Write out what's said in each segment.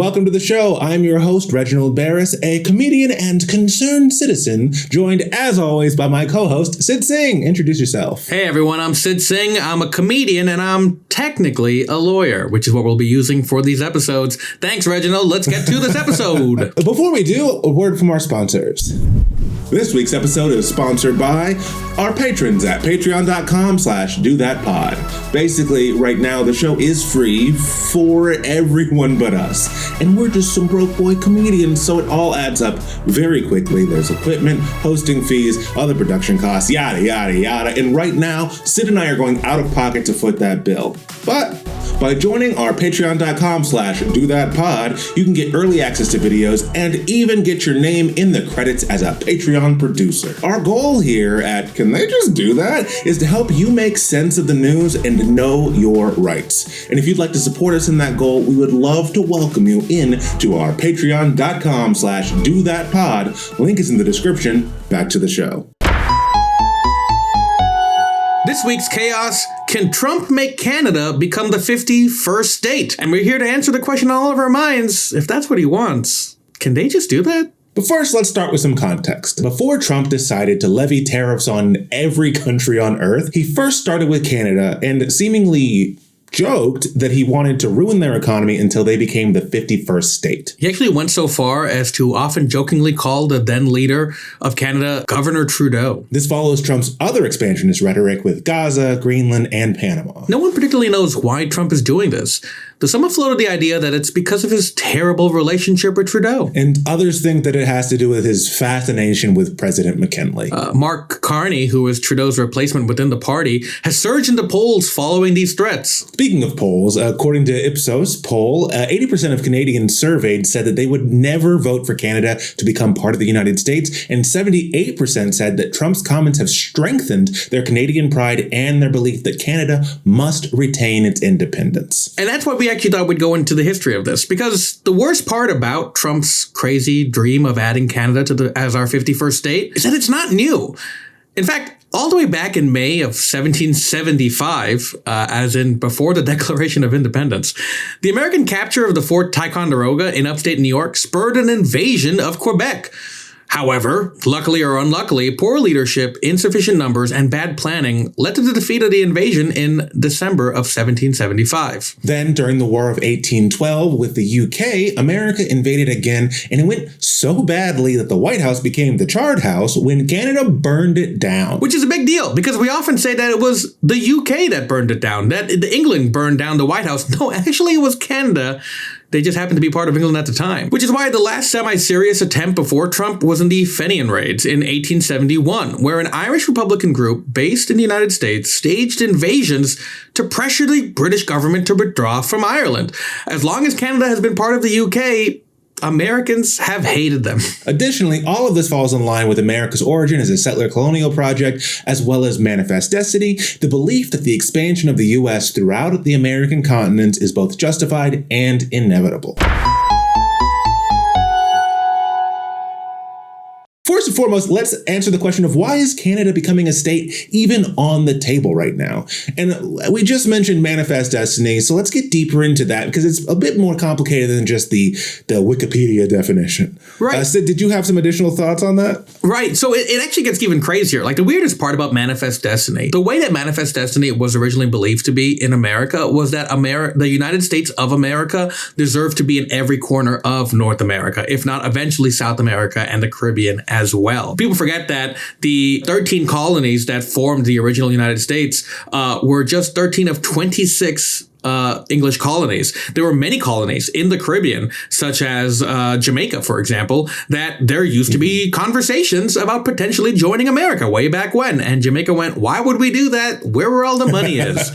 welcome to the show. I'm your host, Reginald Barris, a comedian and concerned citizen, joined as always by my co-host, Sid Singh. Introduce yourself. Hey everyone, I'm Sid Singh. I'm a comedian and I'm technically a lawyer, which is what we'll be using for these episodes. Thanks, Reginald. Let's get to this episode. Before we do, a word from our sponsors. This week's episode is sponsored by our patrons at patreon.com/dothatpod. Basically, right now, the show is free for everyone but us. And we're just some broke boy comedians, so it all adds up very quickly. There's equipment, hosting fees, other production costs, yada, yada, yada. And right now, Sid and I are going out of pocket to foot that bill. But by joining our patreon.com/dothatpod, you can get early access to videos and even get your name in the credits as a Patreon producer. Our goal here at Can They Just Do That is to help you make sense of the news and know your rights. And if you'd like to support us in that goal, we would love to welcome you in to our patreon.com/dothatpod. Link is in the description. Back to the show. This week's chaos: can Trump make Canada become the 51st state? And we're here to answer the question on all of our minds. If that's what he wants, can they just do that? But first, let's start with some context. Before Trump decided to levy tariffs on every country on Earth, he first started with Canada and seemingly joked that he wanted to ruin their economy until they became the 51st state. He actually went so far as to often jokingly call the then leader of Canada Governor Trudeau. This follows Trump's other expansionist rhetoric with Gaza, Greenland, and Panama. No one particularly knows why Trump is doing this. Though some have floated the idea that it's because of his terrible relationship with Trudeau. And others think that it has to do with his fascination with President McKinley. Mark Carney, who is Trudeau's replacement within the party, has surged into polls following these threats. Speaking of polls, according to Ipsos poll, 80% of Canadians surveyed said that they would never vote for Canada to become part of the United States, and 78% said that Trump's comments have strengthened their Canadian pride and their belief that Canada must retain its independence. And that's why we actually thought we'd go into the history of this, because the worst part about Trump's crazy dream of adding Canada as our 51st state is that it's not new. In fact, all the way back in May of 1775, as in before the Declaration of Independence, the American capture of the Fort Ticonderoga in upstate New York spurred an invasion of Quebec. However, luckily or unluckily, poor leadership, insufficient numbers, and bad planning led to the defeat of the invasion in December of 1775. Then, during the War of 1812 with the UK, America invaded again, and it went so badly that the White House became the Charred House when Canada burned it down. Which is a big deal, because we often say that it was the UK that burned it down, that England burned down the White House. No, actually it was Canada. They just happened to be part of England at the time. Which is why the last semi-serious attempt before Trump was in the Fenian Raids in 1871, where an Irish Republican group based in the United States staged invasions to pressure the British government to withdraw from Ireland. As long as Canada has been part of the UK, Americans have hated them. Additionally, all of this falls in line with America's origin as a settler colonial project, as well as manifest destiny, the belief that the expansion of the U.S. throughout the American continent is both justified and inevitable. First and foremost, let's answer the question of why is Canada becoming a state even on the table right now? And we just mentioned manifest destiny, so let's get deeper into that because it's a bit more complicated than just the Wikipedia definition. Right. Sid, did you have some additional thoughts on that? Right. So it actually gets even crazier. Like the weirdest part about manifest destiny, the way that manifest destiny was originally believed to be in America was that the United States of America deserved to be in every corner of North America, if not eventually South America and the Caribbean as well. People forget that the 13 colonies that formed the original United States were just 13 of 26 English colonies. There were many colonies in the Caribbean, such as Jamaica, for example, that there used to be conversations about potentially joining America way back when. And Jamaica went, why would we do that? Where all the money is?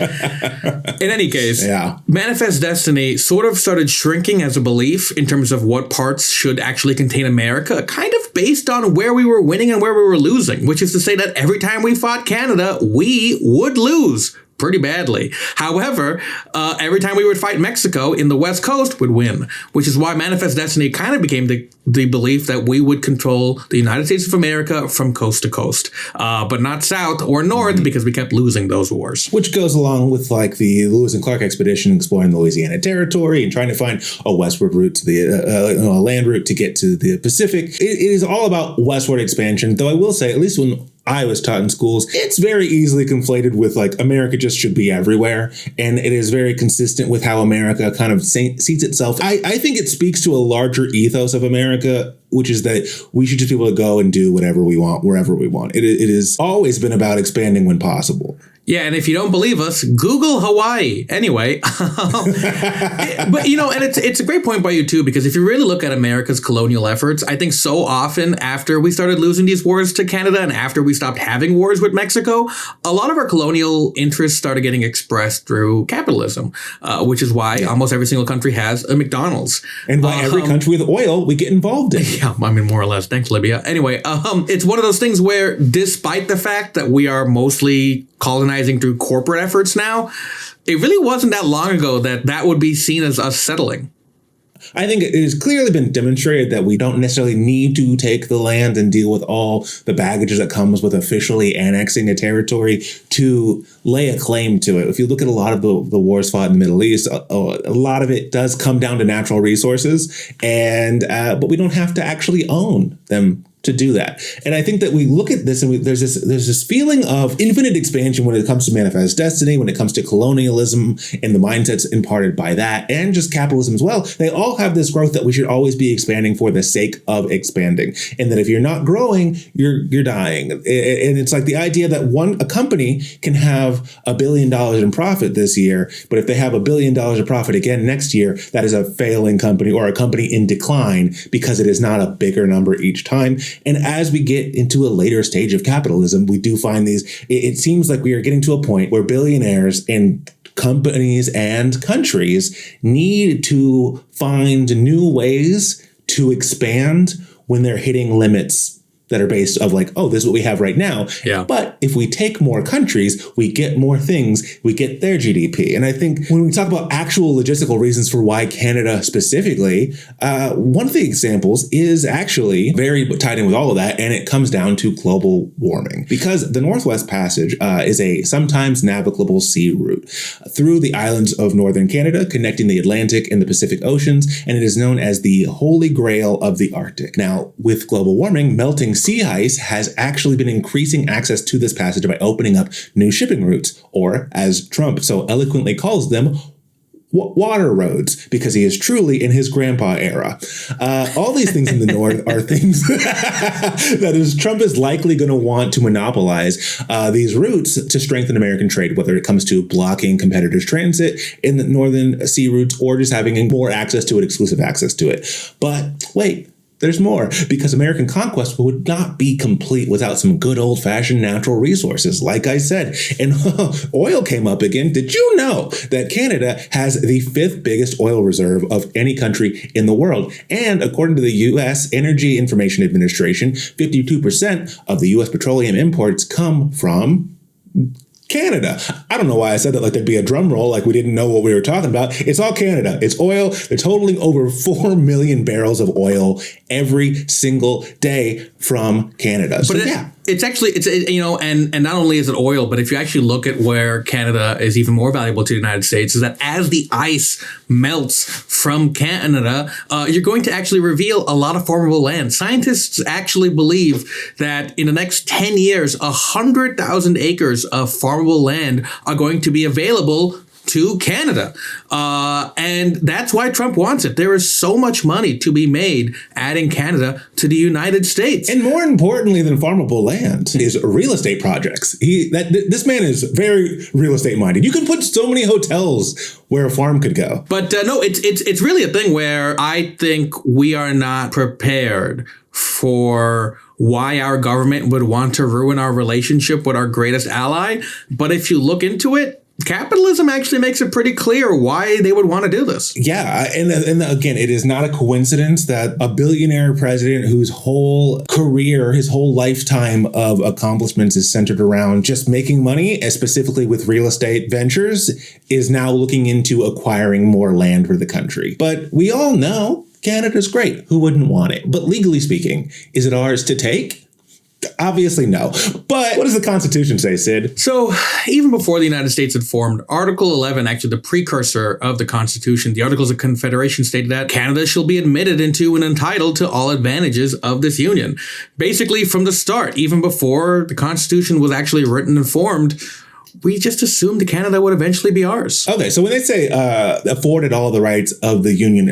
In any case, manifest destiny sort of started shrinking as a belief in terms of what parts should actually contain America, kind of based on where we were winning and where we were losing, which is to say that every time we fought Canada, we would lose. pretty badly. However, every time we would fight Mexico in the West Coast would win, which is why Manifest Destiny kind of became the belief that we would control the United States of America from coast to coast, but not south or north because we kept losing those wars. Which goes along with like the Lewis and Clark expedition exploring the Louisiana Territory and trying to find a westward route to the a land route to get to the Pacific. It is all about westward expansion, though I will say, at least when I was taught in schools, it's very easily conflated with like America just should be everywhere. And it is very consistent with how America kind of sees itself. I think it speaks to a larger ethos of America, which is that we should just be able to go and do whatever we want, wherever we want. It has always been about expanding when possible. Yeah, and if you don't believe us, Google Hawaii. Anyway, but and it's a great point by you too, because if you really look at America's colonial efforts, I think so often after we started losing these wars to Canada and after we stopped having wars with Mexico, a lot of our colonial interests started getting expressed through capitalism, which is why almost every single country has a McDonald's. And why every country with oil we get involved in. Yeah, I mean, more or less. Thanks, Libya. Anyway, it's one of those things where despite the fact that we are mostly colonizing through corporate efforts now, it really wasn't that long ago that would be seen as us settling. I think it has clearly been demonstrated that we don't necessarily need to take the land and deal with all the baggage that comes with officially annexing a territory to lay a claim to it. If you look at a lot of the wars fought in the Middle East, a lot of it does come down to natural resources, and but we don't have to actually own them to do that. And I think that we look at this and there's this feeling of infinite expansion when it comes to Manifest Destiny, when it comes to colonialism and the mindsets imparted by that, and just capitalism as well. They all have this growth that we should always be expanding for the sake of expanding. And that if you're not growing, you're dying. And it's like the idea that a company can have $1 billion in profit this year, but if they have $1 billion of profit again next year, that is a failing company or a company in decline because it is not a bigger number each time. And as we get into a later stage of capitalism, we do find it seems like we are getting to a point where billionaires and companies and countries need to find new ways to expand when they're hitting limits that are based of like, oh, this is what we have right now. Yeah. But if we take more countries, we get more things, we get their GDP. And I think when we talk about actual logistical reasons for why Canada specifically, one of the examples is actually very tied in with all of that. And it comes down to global warming, because the Northwest Passage is a sometimes navigable sea route through the islands of northern Canada, connecting the Atlantic and the Pacific Oceans. And it is known as the Holy Grail of the Arctic. Now, with global warming, melting sea ice has actually been increasing access to this passage by opening up new shipping routes, or as Trump so eloquently calls them, water roads, because he is truly in his grandpa era. All these things in the north are things that Trump is likely going to want to monopolize these routes to strengthen American trade, whether it comes to blocking competitors' transit in the northern sea routes or just having more access to it, exclusive access to it. But wait, there's more, because American conquest would not be complete without some good old-fashioned natural resources, like I said. And oil came up again. Did you know that Canada has the 5th biggest oil reserve of any country in the world? And according to the U.S. Energy Information Administration, 52% of the U.S. petroleum imports come from Canada. I don't know why I said that like there'd be a drum roll, like we didn't know what we were talking about. It's all Canada. It's oil. They're totaling over 4 million barrels of oil every single day from Canada. So, it's actually, and not only is it oil, but if you actually look at where Canada is even more valuable to the United States, is that as the ice melts from Canada, you're going to actually reveal a lot of farmable land. Scientists actually believe that in the next 10 years, 100,000 acres of farmable land are going to be available to Canada. And that's why Trump wants it. There is so much money to be made adding Canada to the United States. And more importantly than farmable land is real estate projects. This man is very real estate minded. You can put so many hotels where a farm could go. But no, it's really a thing where I think we are not prepared for why our government would want to ruin our relationship with our greatest ally. But if you look into it, capitalism actually makes it pretty clear why they would want to do this. Yeah. And again, it is not a coincidence that a billionaire president whose whole career, his whole lifetime of accomplishments is centered around just making money, specifically with real estate ventures, is now looking into acquiring more land for the country. But we all know Canada's great. Who wouldn't want it? But legally speaking, is it ours to take? Obviously, no. But what does the Constitution say, Sid? So even before the United States had formed, Article 11, actually the precursor of the Constitution, the Articles of Confederation, stated that Canada shall be admitted into and entitled to all advantages of this union. Basically, from the start, even before the Constitution was actually written and formed, we just assumed Canada would eventually be ours. Okay, so when they say afforded all the rights of the Union,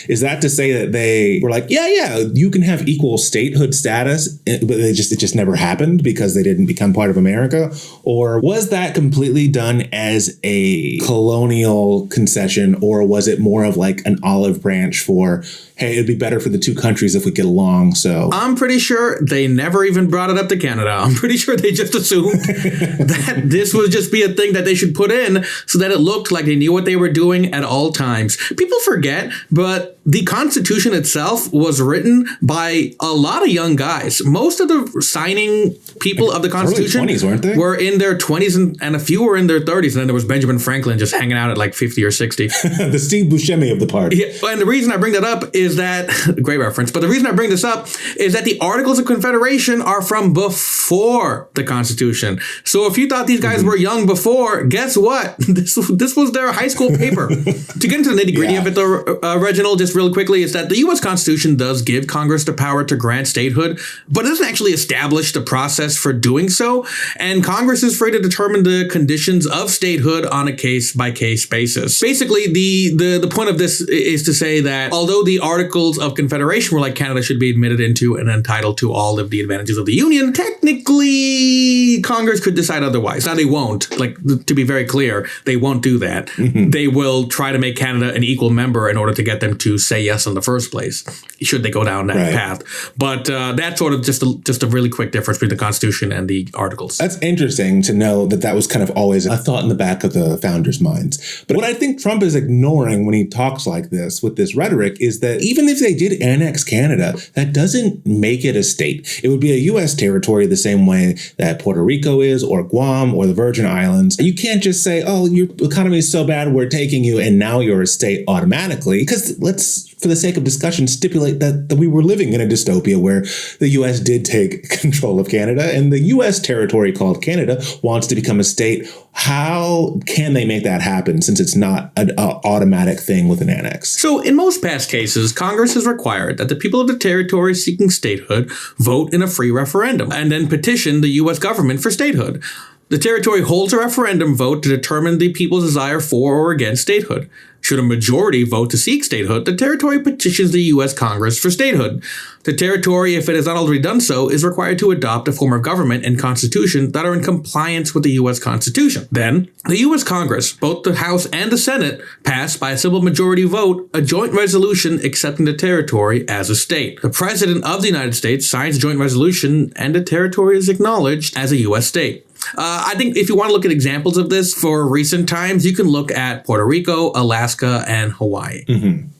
is that to say that they were like, yeah, you can have equal statehood status, but it just never happened because they didn't become part of America? Or was that completely done as a colonial concession, or was it more of like an olive branch for, hey, it'd be better for the two countries if we get along? So I'm pretty sure they never even brought it up to Canada. I'm pretty sure they just assumed that this would just be a thing that they should put in so that it looked like they knew what they were doing at all times. People forget, but the Constitution itself was written by a lot of young guys. Most of the signing people of the Constitution early 20s, weren't they? Were in their 20s and a few were in their 30s. And then there was Benjamin Franklin just hanging out at like 50 or 60. The Steve Buscemi of the party. Yeah, and the reason I bring that up is that, great reference, but the reason I bring this up is that the Articles of Confederation are from before the Constitution. So if you thought these guys were young before, guess what? This was their high school paper. To get into the nitty gritty of it, though, Reginald, just really quickly, is that the U.S. Constitution does give Congress the power to grant statehood, but it doesn't actually establish the process for doing so. And Congress is free to determine the conditions of statehood on a case-by-case basis. Basically, the point of this is to say that although the Articles of Confederation were like Canada should be admitted into and entitled to all of the advantages of the Union, technically Congress could decide otherwise. Now they won't. Like, to be very clear, they won't do that. They will try to make Canada an equal member in order to get them to say yes in the first place, should they go down that path. But that's sort of just a really quick difference between the Constitution and the Articles. That's interesting to know that was kind of always a thought in the back of the founders' minds. But what I think Trump is ignoring when he talks like this with this rhetoric is that even if they did annex Canada, that doesn't make it a state. It would be a U.S. territory the same way that Puerto Rico is, or Guam, or the Virgin Islands. You can't just say, oh, your economy is so bad, we're taking you, and now you're a state automatically. Because let's, for the sake of discussion, stipulate that we were living in a dystopia where the U.S. did take control of Canada, and the U.S. territory called Canada wants to become a state. How can they make that happen since it's not an automatic thing with an annex? So in most past cases, Congress has required that the people of the territory seeking statehood vote in a free referendum and then petition the U.S. government for statehood. The territory holds a referendum vote to determine the people's desire for or against statehood. Should a majority vote to seek statehood, the territory petitions the U.S. Congress for statehood. The territory, if it has not already done so, is required to adopt a form of government and constitution that are in compliance with the U.S. Constitution. Then, the U.S. Congress, both the House and the Senate, pass by a simple majority vote a joint resolution accepting the territory as a state. The President of the United States signs the joint resolution, and the territory is acknowledged as a U.S. state. I think if you want to look at examples of this for recent times, you can look at Puerto Rico, Alaska, and Hawaii.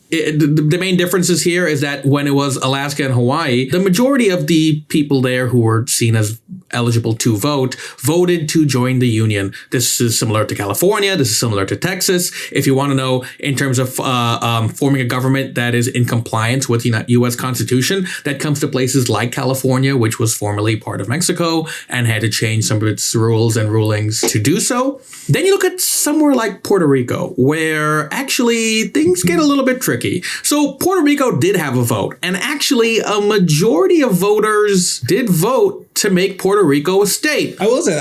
The main differences here is that when it was Alaska and Hawaii, the majority of the people there who were seen as eligible to vote voted to join the Union. This is similar to California. This is similar to Texas. If you want to know in terms of forming a government that is in compliance with the U.S. Constitution, that comes to places like California, which was formerly part of Mexico and had to change some of its rules and rulings to do so. Then you look at somewhere like Puerto Rico, where actually things get a little bit tricky. So Puerto Rico did have a vote, and actually a majority of voters did vote to make Puerto Rico a state. I will say,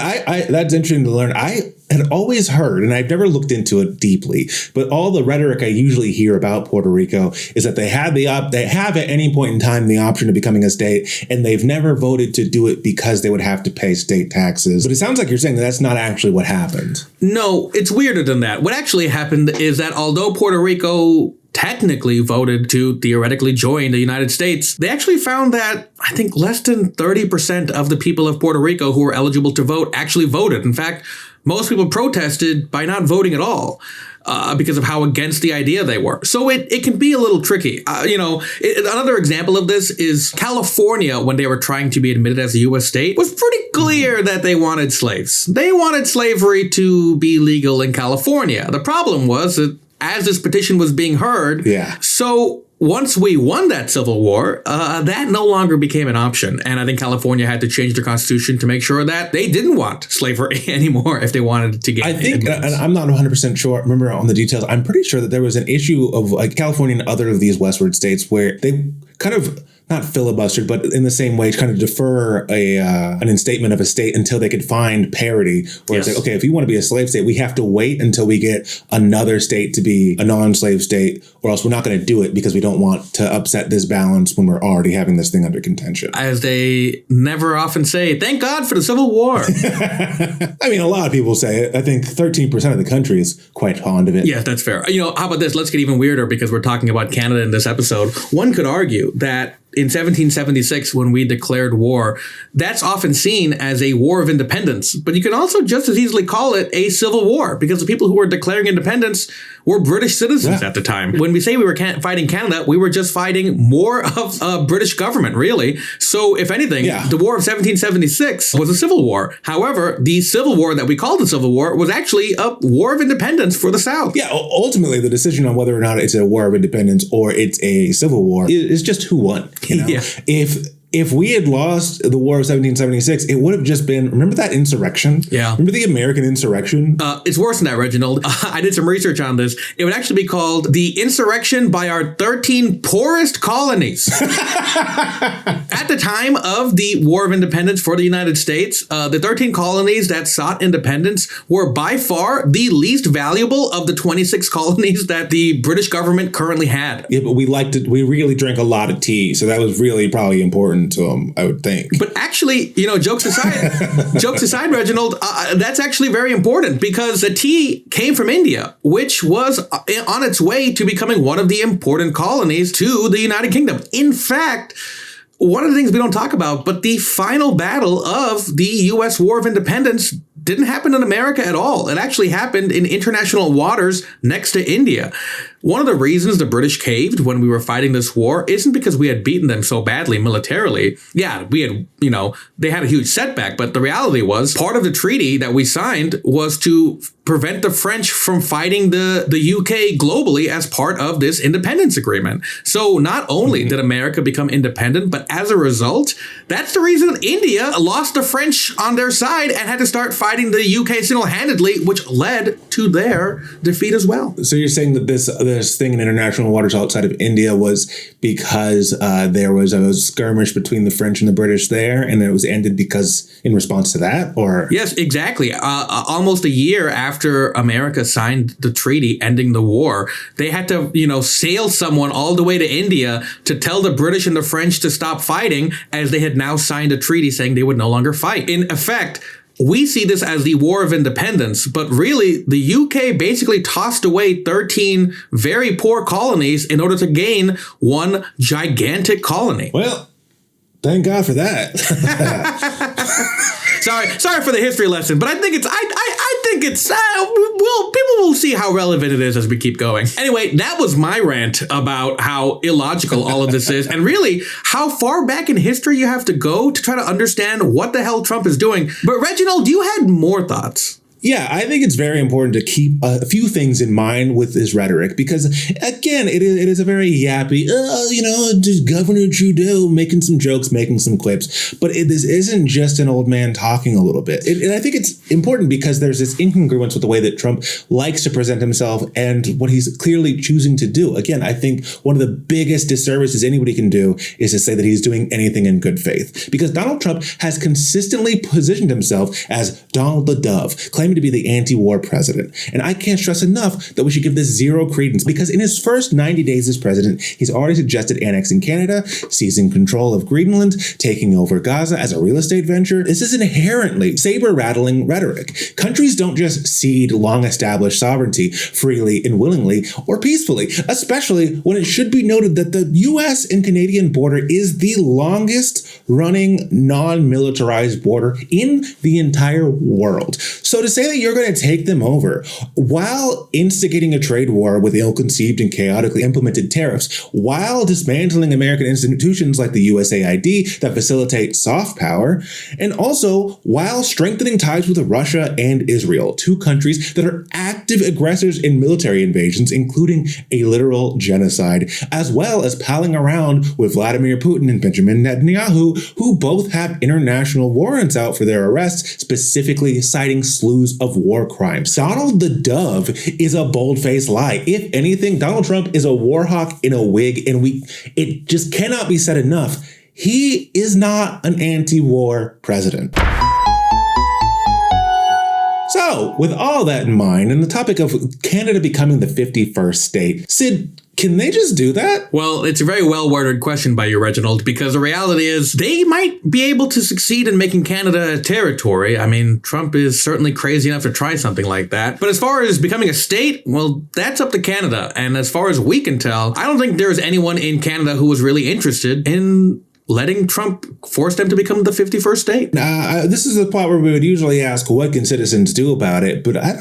that's interesting to learn. I had always heard, and I've never looked into it deeply, but all the rhetoric I usually hear about Puerto Rico is that they have at any point in time the option of becoming a state, and they've never voted to do it because they would have to pay state taxes. But it sounds like you're saying that that's not actually what happened. No, it's weirder than that. What actually happened is that although Puerto Rico technically voted to theoretically join the United States, they actually found that I think less than 30% of the people of Puerto Rico who were eligible to vote actually voted. In fact, most people protested by not voting at all. Because of how against the idea they were. So it can be a little tricky. Another example of this is California, when they were trying to be admitted as a U.S. state, was pretty clear that they wanted slaves. They wanted slavery to be legal in California. The problem was that as this petition was being heard, so once we won that Civil War, that no longer became an option. And I think California had to change their constitution to make sure that they didn't want slavery anymore if they wanted to get I think, and I'm not 100% sure, remember on the details, I'm pretty sure that there was an issue of like California and other of these westward states where they kind of not filibustered, but in the same way, kind of defer an instatement of a state until they could find parity. Where it's like, okay, if you want to be a slave state, we have to wait until we get another state to be a non-slave state, or else we're not going to do it because we don't want to upset this balance when we're already having this thing under contention. As they never often say, thank God for the Civil War. I mean, a lot of people say it. I think 13% of the country is quite fond of it. Yeah, that's fair. How about this? Let's get even weirder because we're talking about Canada in this episode. One could argue that in 1776, when we declared war, that's often seen as a war of independence. But you can also just as easily call it a civil war because the people who were declaring independence were British citizens at the time. When we say we were fighting Canada, we were just fighting more of British government, really. So if anything, the War of 1776 was a civil war. However, the Civil War that we called the Civil War was actually a war of independence for the South. Yeah, ultimately, the decision on whether or not it's a war of independence or it's a civil war is just who won. If we had lost the War of 1776, it would have just been, remember that insurrection? Yeah. Remember the American insurrection? It's worse than that, Reginald. I did some research on this. It would actually be called the insurrection by our 13 poorest colonies. At the time of the War of Independence for the United States, the 13 colonies that sought independence were by far the least valuable of the 26 colonies that the British government currently had. Yeah, but we really drank a lot of tea, so that was really probably important to them, I would think. But actually, jokes aside, Reginald, that's actually very important because the tea came from India, which was on its way to becoming one of the important colonies to the United Kingdom. In fact, one of the things we don't talk about, but the final battle of the U.S. War of Independence didn't happen in America at all. It actually happened in international waters next to India. One of the reasons the British caved when we were fighting this war isn't because we had beaten them so badly militarily. Yeah, we had, they had a huge setback, but the reality was part of the treaty that we signed was to prevent the French from fighting the UK globally as part of this independence agreement. So not only did America become independent, but as a result, that's the reason India lost the French on their side and had to start fighting the UK single-handedly, which led to their defeat as well. So you're saying that this thing in international waters outside of India was because there was a skirmish between the French and the British there, and it was ended because in response to that, or? Yes, exactly. Almost a year after America signed the treaty ending the war, they had to, sail someone all the way to India to tell the British and the French to stop fighting, as they had now signed a treaty saying they would no longer fight. In effect, we see this as the War of Independence, but really the UK basically tossed away 13 very poor colonies in order to gain one gigantic colony. Well, thank God for that. Sorry for the history lesson, but I think people will see how relevant it is as we keep going. Anyway, that was my rant about how illogical all of this is, and really how far back in history you have to go to try to understand what the hell Trump is doing. But Reginald, you had more thoughts. Yeah, I think it's very important to keep a few things in mind with this rhetoric because, again, it is a very yappy, just Governor Trudeau making some jokes, making some quips. But this isn't just an old man talking a little bit. And I think it's important because there's this incongruence with the way that Trump likes to present himself and what he's clearly choosing to do. Again, I think one of the biggest disservices anybody can do is to say that he's doing anything in good faith. Because Donald Trump has consistently positioned himself as Donald the Dove, claiming to be the anti-war president. And I can't stress enough that we should give this zero credence because in his first 90 days as president, he's already suggested annexing Canada, seizing control of Greenland, taking over Gaza as a real estate venture. This is inherently saber-rattling rhetoric. Countries don't just cede long-established sovereignty freely and willingly or peacefully, especially when it should be noted that the U.S. and Canadian border is the longest running non-militarized border in the entire world. So to say say that you're going to take them over while instigating a trade war with ill-conceived and chaotically implemented tariffs, while dismantling American institutions like the USAID that facilitate soft power, and also while strengthening ties with Russia and Israel, two countries that are active aggressors in military invasions, including a literal genocide, as well as palling around with Vladimir Putin and Benjamin Netanyahu, who both have international warrants out for their arrests, specifically citing slews of war crimes. Donald the Dove is a bold-faced lie. If anything, Donald Trump is a war hawk in a wig, and it just cannot be said enough. He is not an anti-war president. So, with all that in mind, and the topic of Canada becoming the 51st state, Sid, can they just do that? Well, it's a very well-worded question by you, Reginald, because the reality is they might be able to succeed in making Canada a territory. I mean, Trump is certainly crazy enough to try something like that. But as far as becoming a state, well, that's up to Canada. And as far as we can tell, I don't think there's anyone in Canada who was really interested in letting Trump force them to become the 51st state. This is the part where we would usually ask, what can citizens do about it? But I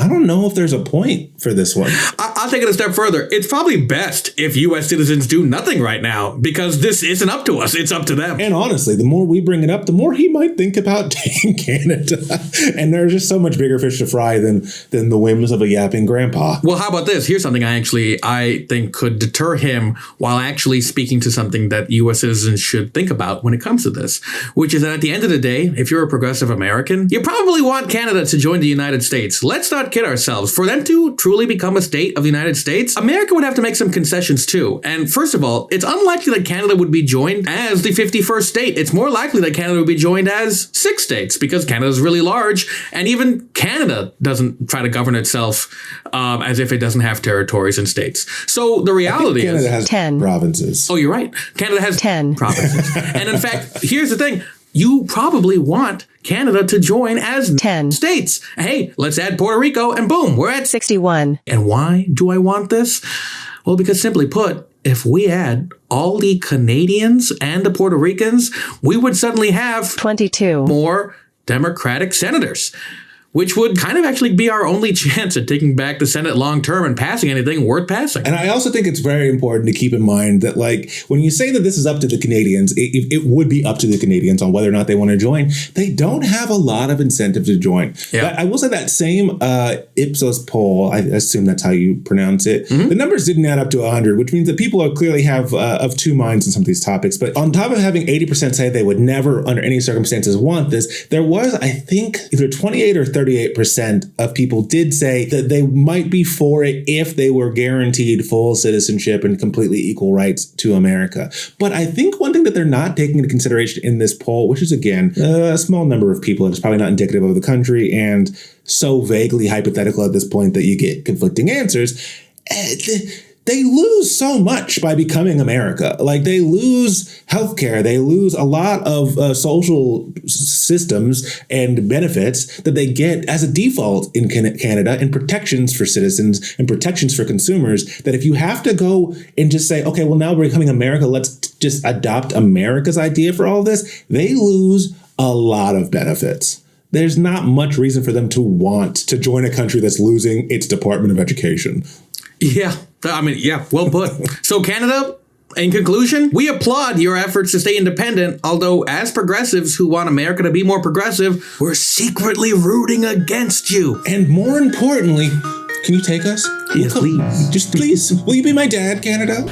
don't know if there's a point for this one. I'll take it a step further. It's probably best if U.S. citizens do nothing right now, because this isn't up to us. It's up to them. And honestly, the more we bring it up, the more he might think about taking Canada. And there's just so much bigger fish to fry than the whims of a yapping grandpa. Well, how about this? Here's something I think could deter him while actually speaking to something that U.S. citizens should think about when it comes to this, which is that at the end of the day, if you're a progressive American, you probably want Canada to join the United States. Let's not kid ourselves. For them to truly become a state of the United States, America would have to make some concessions too. And first of all, it's unlikely that Canada would be joined as the 51st state. It's more likely that Canada would be joined as 6 states, because Canada is really large, and even Canada doesn't try to govern itself as if it doesn't have territories and states. So the reality is Canada has 10 provinces. Oh, you're right. Canada has 10 provinces. And in fact, here's the thing. You probably want Canada to join as 10 states. Hey, let's add Puerto Rico, and boom, we're at 61. And why do I want this? Well, because simply put, if we add all the Canadians and the Puerto Ricans, we would suddenly have 22 more Democratic senators, which would kind of actually be our only chance at taking back the Senate long term and passing anything worth passing. And I also think it's very important to keep in mind that, like, when you say that this is up to the Canadians, it would be up to the Canadians on whether or not they want to join. They don't have a lot of incentive to join. Yeah. I will say that same Ipsos poll, I assume that's how you pronounce it, the numbers didn't add up to 100, which means that people are clearly have of two minds on some of these topics. But on top of having 80% say they would never, under any circumstances, want this, there was, I think, either 28 or 38% of people did say that they might be for it if they were guaranteed full citizenship and completely equal rights to America. But I think one thing that they're not taking into consideration in this poll, which is, again, a small number of people, it's probably not indicative of the country and so vaguely hypothetical at this point that you get conflicting answers, they lose so much by becoming America. Like, they lose healthcare, they lose a lot of social systems and benefits that they get as a default in Canada, and protections for citizens and protections for consumers, that if you have to go and just say, okay, well, now we're becoming America, let's just adopt America's idea for all this, they lose a lot of benefits. There's not much reason for them to want to join a country that's losing its Department of Education. Yeah, I mean, yeah, well put. So Canada, in conclusion, we applaud your efforts to stay independent, although as progressives who want America to be more progressive, we're secretly rooting against you. And more importantly, can you take us? Yes, please. Just please, will you be my dad, Canada?